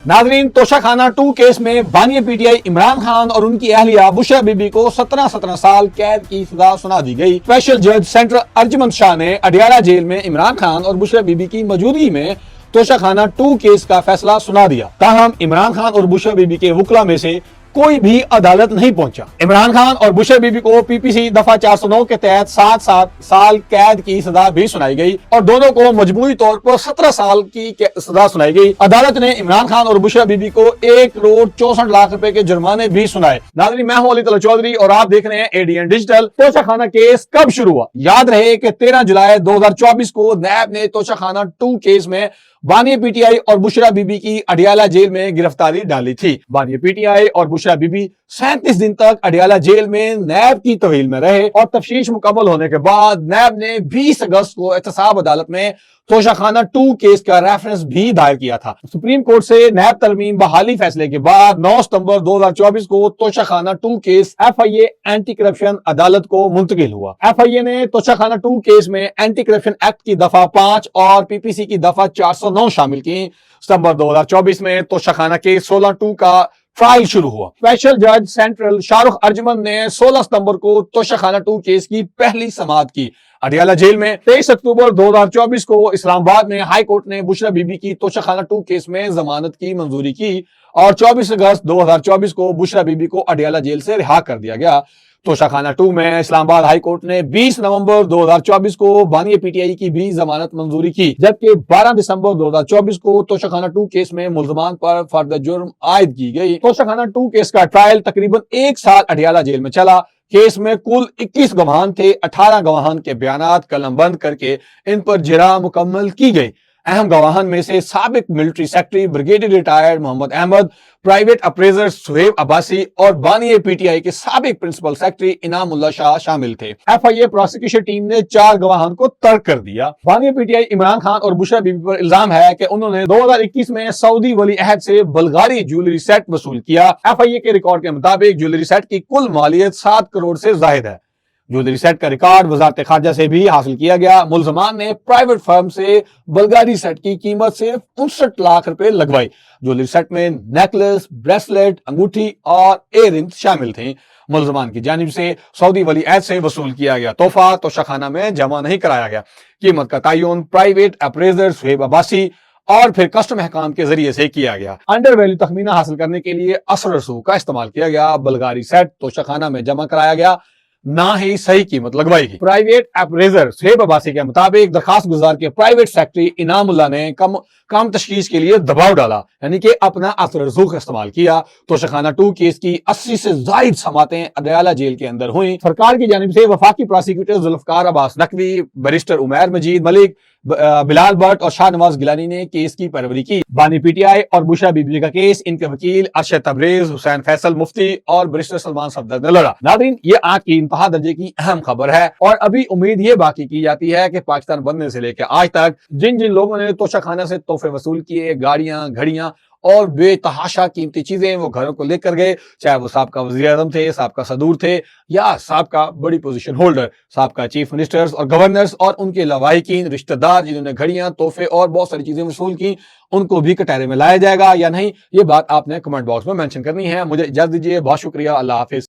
नाजरीन, तोशाखाना 2 केस में बानी पीटीआई इमरान खान और उनकी अहलिया बुशरा बीबी को 17 साल कैद की सजा सुना दी गई। स्पेशल जज सेंट्रल अर्जुमंद शाह ने अडियाला जेल में इमरान खान और बुशरा बीबी की मौजूदगी में तोशाखाना 2 केस का फैसला सुना दिया। ताहम इमरान खान और बुशरा बीबी के वकला में से कोई भी अदालत नहीं पहुंचा। इमरान खान और बुशरा बीबी को पीपीसी दफा 409 के तहत 7 साल कैद की सजा भी सुनाई गई और दोनों को मजमूई तौर पर 17 साल की सजा सुनाई गई। अदालत ने इमरान खान और बुशरा बीबी को 1 करोड़ 64 लाख रुपए के जुर्माने भी सुनाए। नाज़रीन, मैं हूं अली तला चौधरी और आप देख रहे हैं एडीएन डिजिटल। तोशाखाना केस कब शुरू हुआ? याद रहे कि 13 जुलाई 2024 को नैब ने तोशाखाना 2 केस में बानी पीटीआई और बुशरा बीबी की अडियाला जेल में गिरफ्तारी डाली थी। बानी पीटीआई और बुशरा बीबी 37 दिन तक अडियाला जेल में नैब की तहवील में रहे और तफ्तीश मुकम्मल होने के बाद नैब ने 20 अगस्त को एहतसाब अदालत में तोशाखाना 2 केस का रेफरेंस भी दायर किया था। सुप्रीम कोर्ट से नैब तरमीम बहाली फैसले के बाद 9 सितंबर 2024 को Toshakhana 2 case FIA anti corruption अदालत को मुंतकिल हुआ। एफआईए ने तोशाखाना 2 केस में एंटी करप्शन एक्ट की दफा 5 और पीपीसी की दफा 409 शामिल की। सितंबर 2024 में तोशाखाना के 16-2 का ट्रायल शुरू हुआ। स्पेशल जज सेंट्रल शाहरुख अर्जुमंद ने 16 सितंबर को तोशाखाना 2 केस की पहली समाअत की। अडियाला जेल में 23 अक्टूबर 2024 को इस्लामाबाद में हाई कोर्ट ने बुशरा बीबी की तोशाखाना 2 केस में जमानत की मंजूरी की और 24 अगस्त 2024 को बुशरा बीबी को अडियाला जेल से रिहा कर दिया गया। तोशाखाना 2 में इस्लामाबाद हाई कोर्ट ने 20 नवंबर 2024 को बानी पीटीआई की भी जमानत मंजूरी की, जबकि 12 दिसंबर 2024 को तोशाखाना 2 केस में मुल्जमान पर फर्द जुर्म आयद की गई। तोशाखाना 2 केस का ट्रायल तकरीबन 1 साल अडियाला जेल में चला। केस में कुल 21 गवाहान थे। 18 गवाहान के बयानात कलमबंद करके इन पर जिरा मुकम्मल की गई। अहम गवाहान में से साबिक military secretary brigadier retired Mohammad Ahmad, private appraiser Suhaib Abbasi और बानी पीटीआई के साबिक प्रिंसिपल सेक्रेटरी इनामुल्लाह शाह शामिल थे। एफआईए प्रोसिक्यूशन टीम ने 4 गवाहान को तर्क कर दिया। बानी पीटीआई इमरान खान और बुशरा बीबी पर इल्जाम है कि उन्होंने 2021 में सऊदी वली अहद से बल्गारी ज्वेलरी सेट वसूल किया। एफआईए के रिकॉर्ड के मुताबिक ज्वेलरी सेट की कुल मालियत 7 करोड़ से जायद है। ज्वेलरी सेट का रिकॉर्ड वजारत खारजा से भी हासिल किया गया। मुल्जमान ने प्राइवेट फर्म से बल्गारी सेट की कीमत सिर्फ 59 लाख रुपए लगवाई। ज्वेलरी सेट में नेकलेस, ब्रेसलेट, अंगूठी और इयररिंग्स शामिल थे। मुल्जमान की जानिब से सऊदी वली अहद से वसूल किया गया तोहफा तोशाखाना में जमा नहीं कराया गया। कीमत का तयन प्राइवेट अप्रेजर सुहेब अब्बासी और फिर कस्टम हकाम के जरिए से किया गया। अंडर वैल्यू तखमीना हासिल करने के लिए असर रसूख का इस्तेमाल किया गया। बल्गारी सेट तोशाखाना में जमा कराया गया, ना ही सही कीमत लगवाई गई। प्राइवेट अप्रेजर सुहेब अब्बासी के मुताबिक दरखास्त गुजार के प्राइवेट सेक्रेटरी इनामुल्लाह ने कम तशखीस के लिए दबाव डाला, यानी कि अपना असर रसूख इस्तेमाल किया। तोशाखाना 2 केस की 80 से जायद समातें अडियाला जेल के अंदर हुई। सरकार की जानिब से वफाकी प्रोसिक्यूटर जुल्फकार अब्बास नकवी, बैरिस्टर उमैर मजीद मलिक, बिलाल भट्ट और शाहनवाज गिलानी ने केस की पैरवी की। बानी पीटीआई और बुशरा बीबी का केस इनके वकील अरशद तबरेज, हुसैन फैसल मुफ्ती और बैरिस्टर सलमान सफदर ने लड़ा। नाज़रीन, ये आज की इंतहा दर्जे की अहम खबर है और अभी उम्मीद ये बाकी की जाती है कि पाकिस्तान बनने से लेकर आज तक जिन जिन लोगों ने तोशाखाना से तोहफे वसूल किए, गाड़ियां, घड़ियां और बेतहाशा कीमती चीजें वो घरों को लेकर गए, चाहे वो साबका वज़ीर-ए-आज़म थे, साबका सदूर थे या साबका बड़ी पोजीशन होल्डर, साबका चीफ मिनिस्टर्स और गवर्नर्स और उनके लवाहिकीन रिश्तेदार जिन्होंने घड़ियां, तोहफे और बहुत सारी चीजें वसूल की, उनको भी कटहरे में लाया जाएगा या नहीं, ये बात आपने कमेंट बॉक्स में मेंशन करनी है। मुझे इजाजत दीजिए, बहुत शुक्रिया, अल्लाह हाफिज।